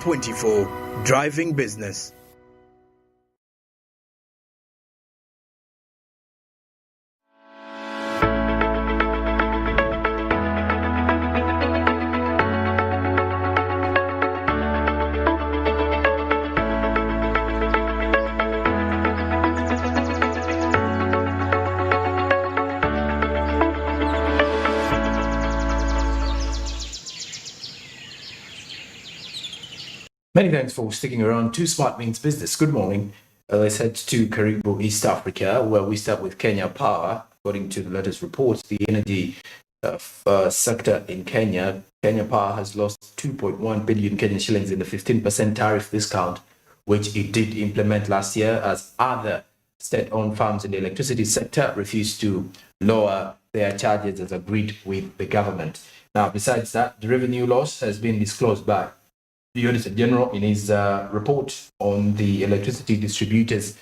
24 Driving Business. Many thanks for sticking around to Smart Means Business. Good morning. Let's head to Karibu, East Africa, where we start with Kenya Power. According to the latest reports, the energy sector in Kenya Power has lost 2.1 billion Kenyan shillings in the 15% tariff discount, which it did implement last year, as other state-owned firms in the electricity sector refused to lower their charges as agreed with the government. Now, besides that, the revenue loss has been disclosed by the Auditor General in his report on the electricity distributors'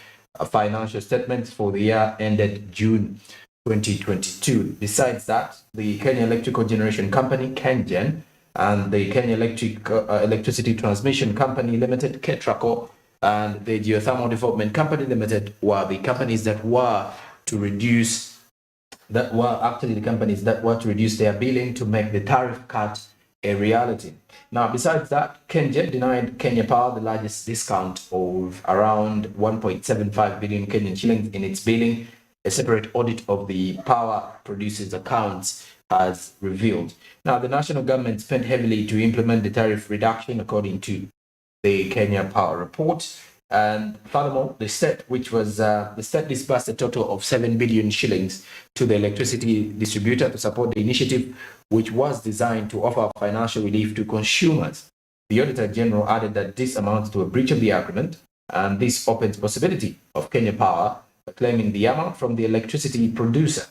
financial statements for the year ended June 2022. Besides that, the Kenya Electrical Generation Company, KenGen, and the Kenya Electricity Transmission Company Limited, KETRACO, and the Geothermal Development Company Limited were the companies that were to reduce their billing to make the tariff cut a reality. Now, besides that, KenGen denied Kenya Power the largest discount of around 1.75 billion Kenyan shillings in its billing. A separate audit of the power producers' accounts has revealed. Now, the national government spent heavily to implement the tariff reduction, according to the Kenya Power report. And furthermore, the state disbursed a total of 7 billion shillings to the electricity distributor to support the initiative, which was designed to offer financial relief to consumers. The Auditor General added that this amounts to a breach of the agreement, and this opens possibility of Kenya Power claiming the amount from the electricity producer.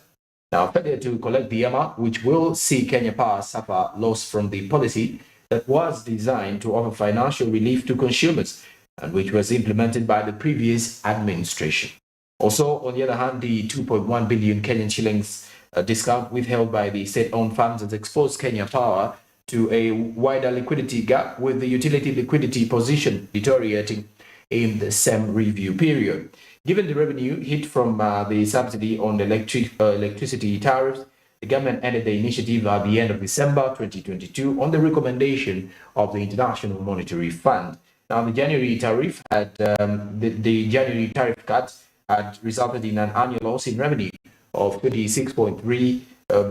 Now, failure to collect the amount, which will see Kenya Power suffer loss from the policy that was designed to offer financial relief to consumers, and which was implemented by the previous administration. Also, on the other hand, the 2.1 billion Kenyan shillings discount withheld by the state-owned firms has exposed Kenya Power to a wider liquidity gap, with the utility liquidity position deteriorating in the same review period. Given the revenue hit from the subsidy on the electricity tariffs, the government ended the initiative at the end of December 2022 on the recommendation of the International Monetary Fund. Now, the January tariff the January tariff cuts had resulted in an annual loss in revenue of 26.3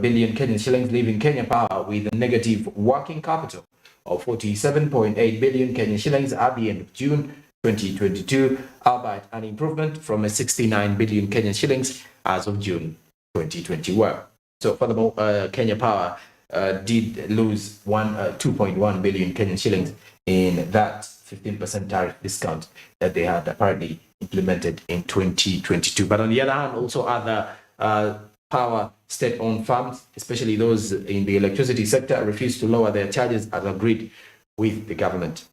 billion Kenyan shillings, leaving Kenya Power with a negative working capital of 47.8 billion Kenyan shillings at the end of June 2022, albeit an improvement from a 69 billion Kenyan shillings as of June 2021. So, furthermore, Kenya Power did lose 2.1 billion Kenyan shillings in that 15% tariff discount that they had apparently implemented in 2022. But on the other hand, also other power state-owned firms, especially those in the electricity sector, refused to lower their charges as agreed with the government.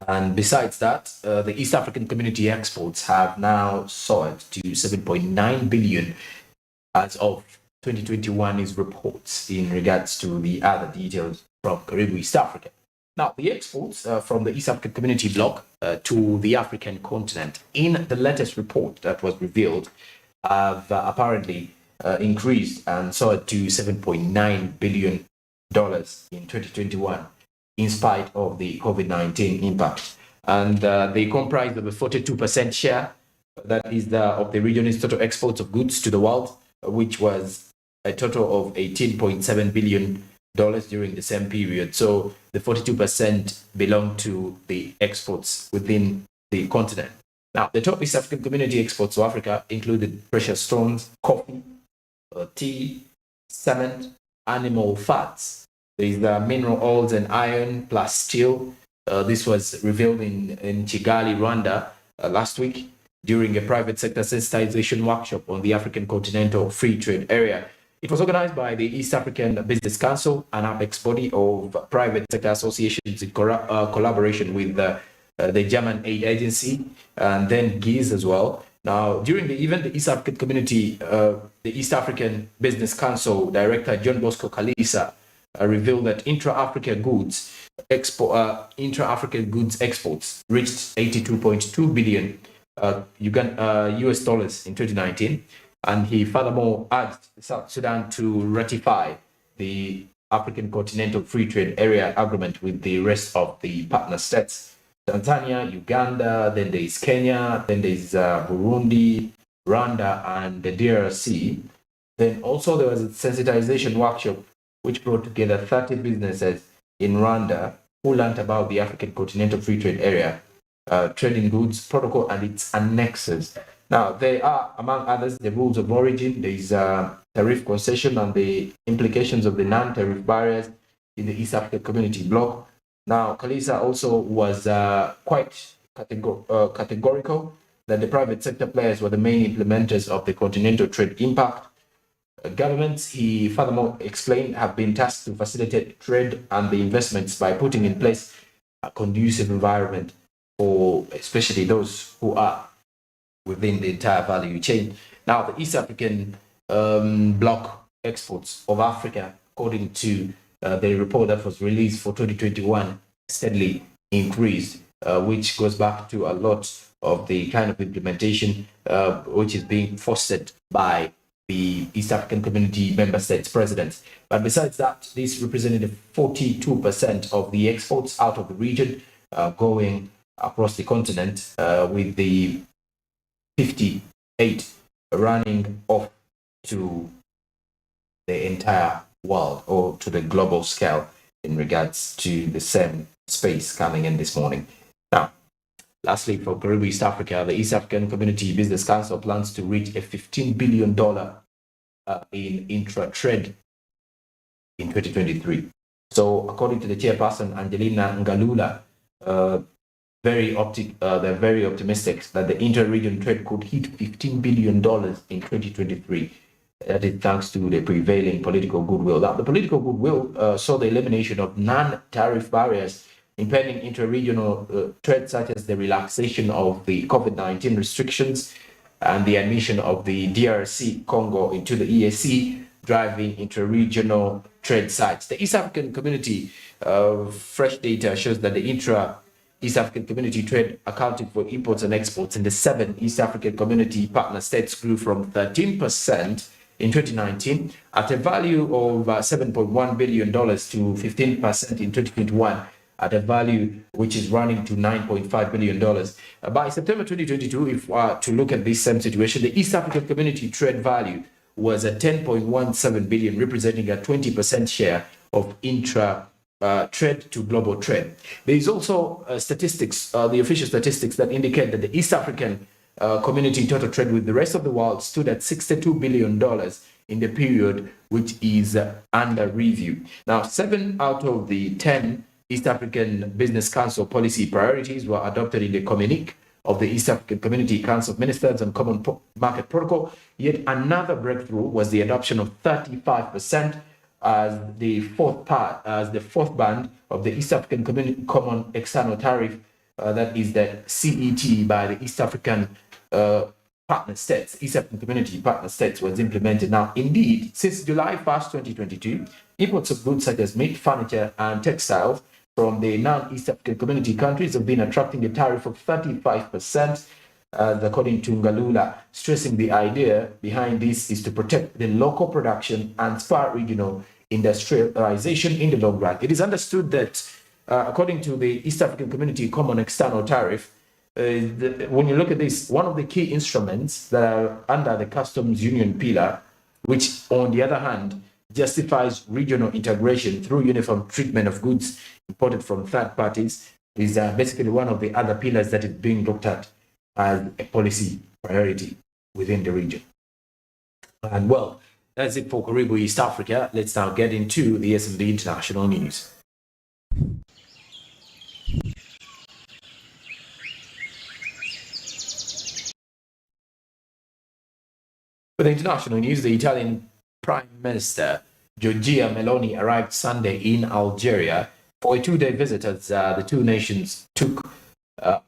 And besides that, the East African community exports have now soared to 7.9 billion as of 2021 is reports in regards to the other details from Karibu, East Africa. Now, the exports from the East African Community bloc to the African continent in the latest report that was revealed have apparently increased and soared to $7.9 billion in 2021, in spite of the COVID-19 impact. And they comprise of a 42% share, that is of the region's total exports of goods to the world, which was a total of $18.7 billion during the same period. So the 42% belong to the exports within the continent. Now, the top East African community exports to Africa included precious stones, coffee, tea, cement, animal fats. There is the mineral oils and iron plus steel. This was revealed in Kigali, Rwanda last week during a private sector sensitization workshop on the African Continental Free Trade Area. It was organized by the East African Business Council, an apex body of private sector associations in collaboration with the German aid agency and then GIZ as well. Now, during the event, the East African Community, the East African Business Council Director John Bosco Kalisa revealed that intra-Africa goods intra-African goods exports reached 82.2 billion US dollars in 2019, and he furthermore urged South Sudan to ratify the African Continental Free Trade Area Agreement with the rest of the partner states. Tanzania, Uganda, then there is Kenya, then there is Burundi, Rwanda, and the DRC. Then also there was a sensitization workshop which brought together 30 businesses in Rwanda who learned about the African Continental Free Trade Area, trading goods protocol and its annexes. Now, there are, among others, the rules of origin, there is tariff concession and the implications of the non-tariff barriers in the East African Community bloc. Now, Kalisa also was quite categorical that the private sector players were the main implementers of the continental trade impact. Governments, he furthermore explained, have been tasked to facilitate trade and the investments by putting in place a conducive environment for especially those who are within the entire value chain. Now, the East African bloc exports of Africa, according to the report that was released for 2021, steadily increased, which goes back to a lot of the kind of implementation which is being fostered by the East African Community member states presidents. But besides that, this represented 42% of the exports out of the region going across the continent, with the 58 running off to the entire world or to the global scale in regards to the same space coming in this morning. Now, lastly, for Karibu East Africa, the East African Community Business Council plans to reach a $15 billion in intra-trade in 2023. So, according to the chairperson, Angelina Ngalula, they're very optimistic that the inter-region trade could hit $15 billion in 2023. That is thanks to the prevailing political goodwill. Now, the political goodwill saw the elimination of non-tariff barriers impeding inter-regional trade, such as the relaxation of the COVID-19 restrictions and the admission of the DRC Congo into the EAC, driving inter-regional trade sites. The East African Community, fresh data shows that the East African Community trade accounting for imports and exports in the 7 East African Community partner states grew from 13% in 2019 at a value of $7.1 billion to 15% in 2021 at a value which is running to $9.5 billion. By September 2022, if to look at this same situation, the East African Community trade value was at 10.17 billion, representing a 20% share of trade to global trade. There is also statistics, the official statistics that indicate that the East African community total trade with the rest of the world stood at $62 billion in the period, which is under review. Now, 7 out of the 10 East African Business Council policy priorities were adopted in the communique of the East African Community Council of Ministers on Common Market Protocol. Yet another breakthrough was the adoption of 35% as the fourth band of the East African Common External Tariff, that is the CET, by the East African partner states. East African Community partner states was implemented. Now, indeed, since July 1st, 2022, imports of goods such as meat, furniture, and textiles from the non-East African Community countries have been attracting a tariff of 35%, according to Ngalula, stressing the idea behind this is to protect the local production and spur regional industrialization in the long run. It is understood that, according to the East African Community Common External Tariff, when you look at this, one of the key instruments that are under the customs union pillar, which on the other hand justifies regional integration through uniform treatment of goods imported from third parties, is basically one of the other pillars that is being looked at as a policy priority within the region. And well, that's it for Karibu East Africa. Let's now get into the SMB international news. For the international news, the Italian Prime Minister Giorgia Meloni arrived Sunday in Algeria for a 2-day visit as the two nations took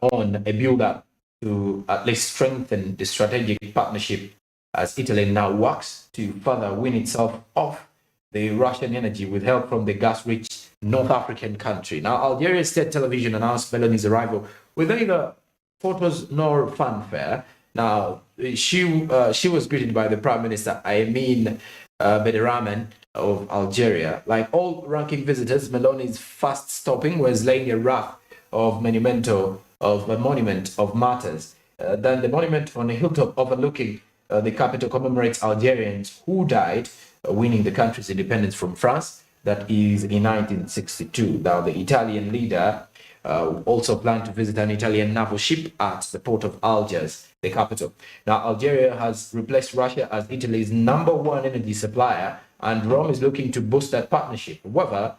on a build-up to at least strengthen the strategic partnership as Italy now works to further wean itself off the Russian energy with help from the gas-rich North African country. Now, Algeria state television announced Meloni's arrival with neither photos nor fanfare. Now, she was greeted by the Prime Minister Amin Bederamen of Algeria. Like all ranking visitors, Meloni's first stopping was laying a raft of monument of martyrs. Then the monument on a hilltop overlooking the capital commemorates Algerians who died winning the country's independence from France. That is in 1962. Now, the Italian leader also planned to visit an Italian naval ship at the port of Algiers, the capital. Now, Algeria has replaced Russia as Italy's #1 energy supplier, and Rome is looking to boost that partnership. However,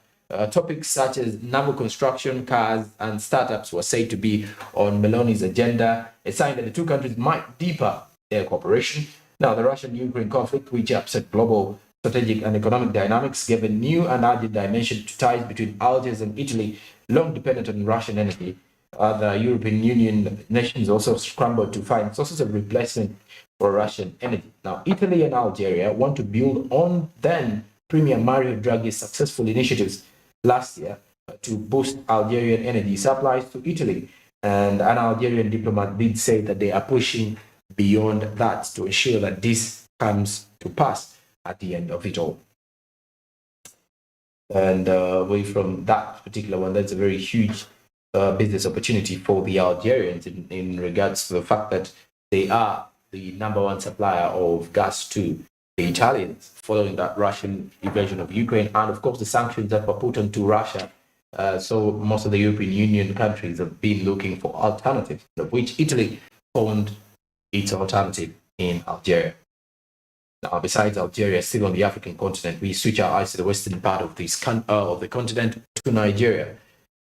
topics such as naval construction, cars, and startups were said to be on Meloni's agenda, a sign that the two countries might deepen their cooperation. Now, the Russian-Ukraine conflict, which upset global strategic and economic dynamics, gave a new and added dimension to ties between Algiers and Italy, long dependent on Russian energy. The European Union nations also scrambled to find sources of replacement for Russian energy. Now, Italy and Algeria want to build on then Premier Mario Draghi's successful initiatives last year to boost Algerian energy supplies to Italy. And an Algerian diplomat did say that they are pushing beyond that to ensure that this comes to pass at the end of it all. And away from that particular one, that's a very huge business opportunity for the Algerians in regards to the fact that they are the #1 supplier of gas to the Italians following that Russian invasion of Ukraine and, of course, the sanctions that were put onto Russia. So most of the European Union countries have been looking for alternatives, of which Italy found its alternative in Algeria. Now, besides Algeria, still on the African continent, we switch our eyes to the western part of the continent, to Nigeria.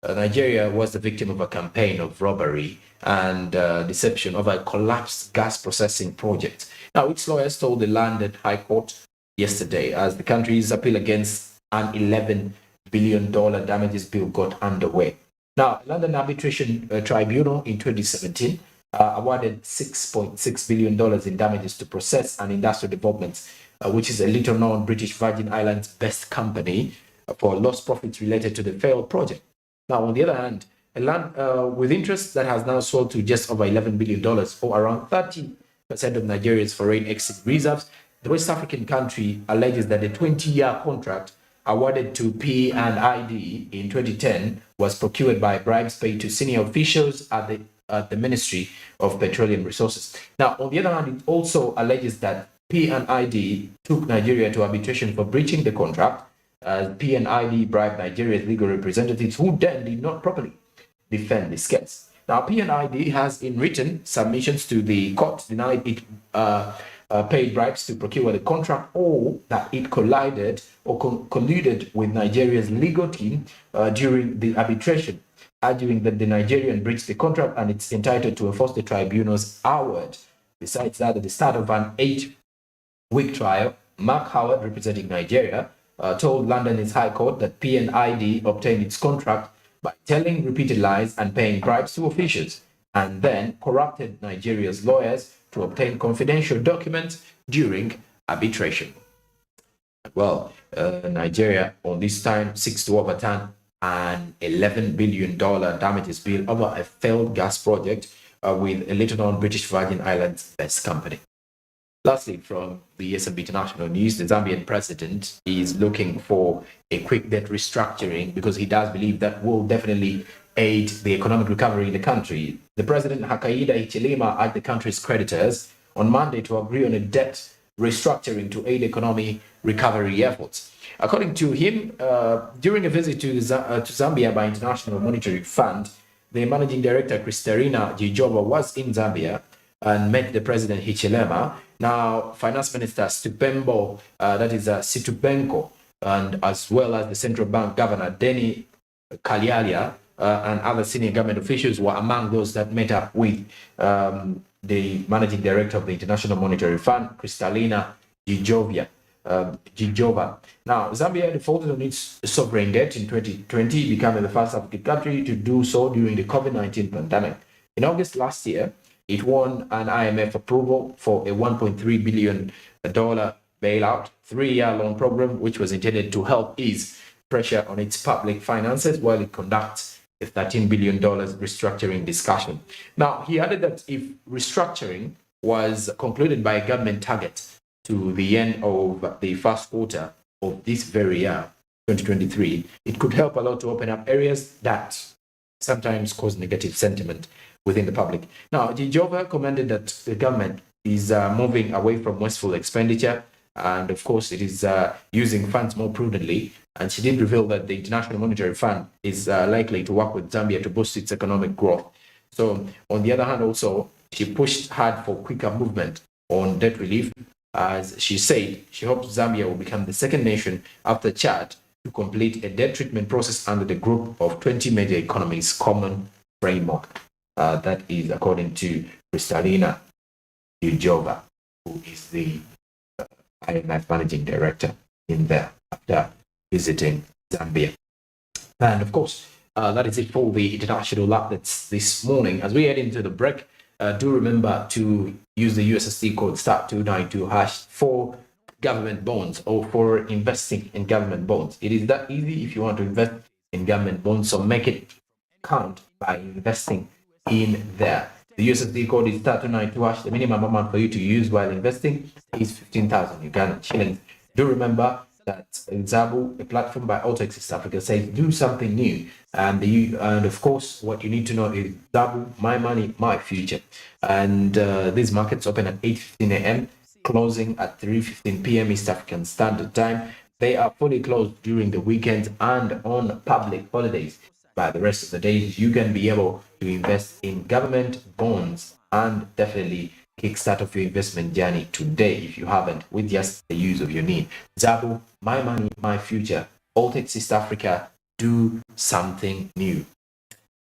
Nigeria was the victim of a campaign of robbery and deception of a collapsed gas processing project. Now, its lawyers told the London High Court yesterday as the country's appeal against an $11 billion damages bill got underway. Now, London Arbitration Tribunal in 2017 awarded $6.6 billion in damages to Process and Industrial Developments, which is a little-known British Virgin Islands-based company, for lost profits related to the failed project. Now, on the other hand, a land with interest that has now sold to just over $11 billion, or around 30% of Nigeria's foreign exit reserves, the West African country alleges that the 20-year contract awarded to P&ID in 2010 was procured by bribes paid to senior officials at the Ministry of Petroleum Resources. Now, on the other hand, it also alleges that P&ID took Nigeria to arbitration for breaching the contract, as P&ID bribed Nigeria's legal representatives who then did not properly defend this case. Now, P&ID has in written submissions to the court denied it paid bribes to procure the contract, or that it collided or colluded with Nigeria's legal team during the arbitration, arguing that the Nigerian breached the contract and it's entitled to enforce the tribunal's award. Besides that, at the start of an 8-week trial, Mark Howard, representing Nigeria, told London's High Court that P&ID obtained its contract by telling repeated lies and paying bribes to officials, and then corrupted Nigeria's lawyers to obtain confidential documents during arbitration. Well, Nigeria on this time seeks to overturn an $11 billion damages bill over a failed gas project with a little-known British Virgin Islands-based company. Lastly, from the SMB International News, the Zambian president is looking for a quick debt restructuring because he does believe that will definitely aid the economic recovery in the country. The president, Hakainde Hichilema, urged the country's creditors on Monday to agree on a debt restructuring to aid economic recovery efforts. According to him, during a visit to Zambia by International Monetary Fund, the managing director, Kristalina Jijova, was in Zambia and met the president Hichilema. Now, Finance Minister Stupembo, Situpenko, and as well as the central bank governor, Denny Kalialia, and other senior government officials were among those that met up with the managing director of the International Monetary Fund, Kristalina Jijova. Now, Zambia defaulted on its sovereign debt in 2020, becoming the first African country to do so during the COVID-19 pandemic. In August last year, it won an IMF approval for a $1.3 billion bailout 3-year loan program, which was intended to help ease pressure on its public finances while it conducts a $13 billion restructuring discussion. Now, he added that if restructuring was concluded by a government target to the end of the first quarter of this very year, 2023, it could help a lot to open up areas that sometimes cause negative sentiment within the public. Now, Jijova commented that the government is moving away from wasteful expenditure, and of course, it is using funds more prudently. And she did reveal that the International Monetary Fund is likely to work with Zambia to boost its economic growth. So, on the other hand, also, she pushed hard for quicker movement on debt relief. As she said, she hopes Zambia will become the second nation after Chad to complete a debt treatment process under the group of 20 major economies common framework. That is according to Kristalina Ujova, who is the IMF managing director in there after visiting Zambia. And of course, that is it for the international updates this morning. As we head into the break, do remember to use the USSD code *292# for government bonds or for investing in government bonds. It is that easy if you want to invest in government bonds, so make it count by investing in there. The USSD code is *292#. The minimum amount for you to use while investing is 15,000 Ugandan shillings. Do remember that Zabu, a platform by Altex East Africa, says do something new. And of course, what you need to know is Zabu, my money, my future. And these markets open at 8:15 a.m., closing at 3:15 p.m. East African Standard Time. They are fully closed during the weekends and on public holidays. By the rest of the days, you can be able to invest in government bonds and definitely kickstart off your investment journey today if you haven't, with just the use of your need. Zabu, my money, my future. Altex East Africa, do something new.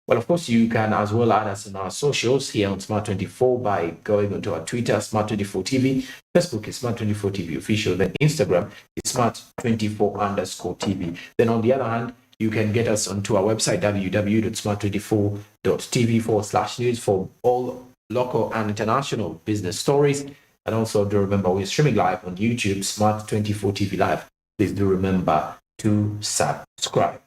Well, of course, you can as well add us on our socials here on Smart24 by going onto our Twitter, Smart24TV. Facebook is Smart24TV official. Then Instagram is Smart24_TV. Then on the other hand, you can get us onto our website, www.smart24.tv/news for all local and international business stories. And also do remember we're streaming live on YouTube, Smart24TV Live. Please do remember to subscribe.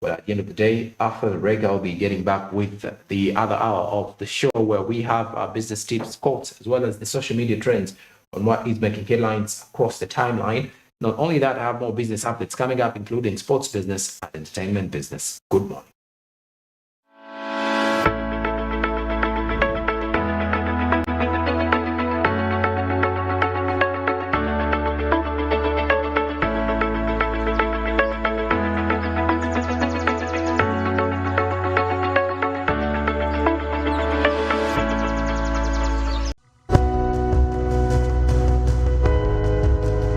Well, at the end of the day, after the break, I'll be getting back with the other hour of the show where we have our business tips, quotes, as well as the social media trends on what is making headlines across the timeline. Not only that, I have more business updates coming up, including sports business and entertainment business. Good morning.